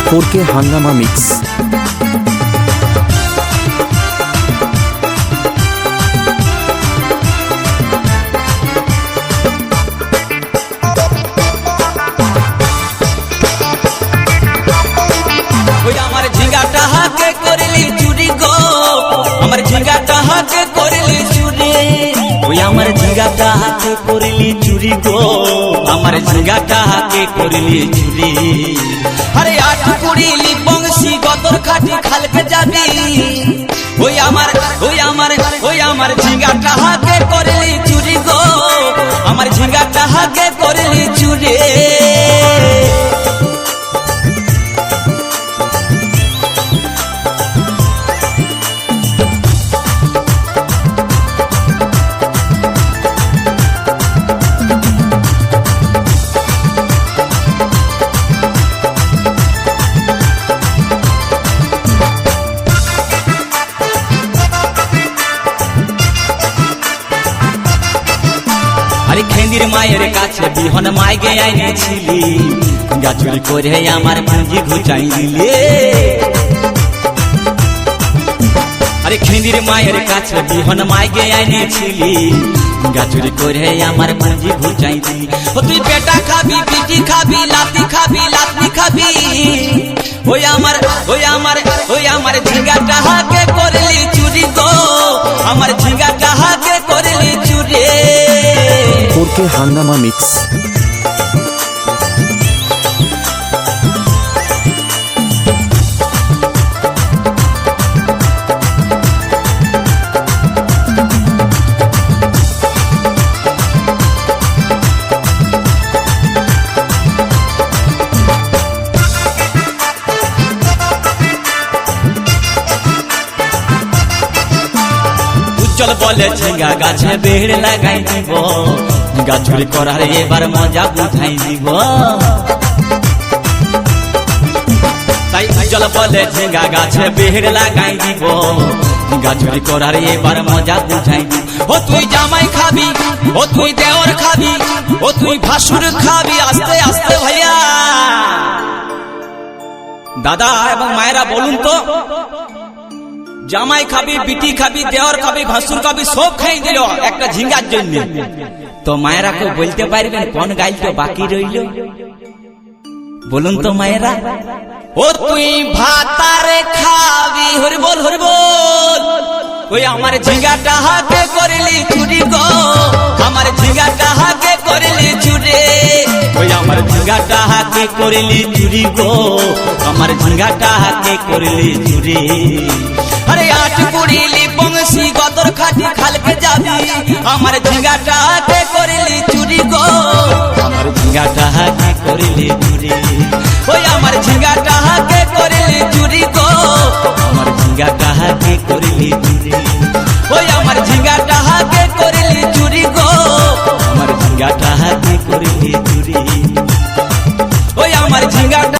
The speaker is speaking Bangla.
4K হাঙ্গামা মিক্স। আমার ঝিঙ্গাটা হাকে করলি চুরি গো, আমার ঝিঙ্গাটা হাকে করলি চুরি, ওই আমার ঝিঙ্গাটা হাকে করলি চুরি গো, আমার ঝিঙ্গাটা হাকে করলি চুরি। আরে আট কুড়িলি বংশী গতর খাটি খালকে যাবি, ওই আমার ঝিঙ্গাটা হাকে করলি চুরি গো, আমার ঝিঙ্গাটা হাকে করলি চুরি। আরে খেন্দির মায়ের কাছে বিহন মাইগে আইনেছিলি, গাছুরি করে আমার পুঁজি ঘুচাই দিলে। আরে খেন্দির মায়ের কাছে বিহন মাইগে আইনেছিলি, গাছুরি করে আমার পুঁজি ঘুচাই দিলি। ও তুই পেটা খাবি, পিটি খাবি, লাতি খাবি, লাতি খাবি, ওই আমার ঝিঙ্গাটা হাকে করলি চুরি গো, আমার ঝিঙ্গাটা হাকে করলি চুরি। 4K হাঙ্গামা মিক্স। উজ্জ্বল বলে ঝিঙ্গা গাছে বেড় লাগাই দিব, গাছুরি করার এবার মজা বুঝাই দিব। তাই উজ্জ্বল বলে ঝিঙ্গা গাছে বেড় লাগাই দিব, গাছুরি করার এবার মজা বুঝাই দিব। ও তুই জামাই খাবি, ও তুই দেওর খাবি, ও তুই ভাসুর খাবি, আস্তে আস্তে ভাইয়া। দাদা এবং মায়েরা বলুন তো, জামাই খাবি, বিটি খাবি, দেওর খাবি, ভাসুর খাবি, সব খাই দিল একটা ঝিঙ্গার জন্য। তো মায়েরা কেউ বলতে পারবেন কোন গাইলটা বাকি রইল? বলুন তো মায়েরা। ও তুই ভাতারে খাবি, হরি বল হরি বল, ওই আমার ঝিঙ্গাটা হাকে করলি চুরি গো, আমার ঝিঙ্গাটা হাকে করলি চুরি, ওই আমার ঝিঙ্গাটা হাকে করলি চুরি গো, আমার ঝিঙ্গাটা হাকে করলি চুরি। আরে আট কুড়িলি বংশী গতর খাটি খালকে যাবি, আমার ঝিঙ্গাটা হাকে করলি চুরি গো, আমার ঝিঙ্গাটা হাকে করলি চুরি, ওই আমার ঝিঙ্গাটা হাকে করলি চুরি গো, আমার ঝিঙ্গাটা হাকে করলি চুরি, ওই আমার ঝিঙ্গাটা হাকে করলি চুরি গো, আমার ঝিঙ্গাটা হাকে করলি চুরি, ওই আমার ঝিঙ্গাটা।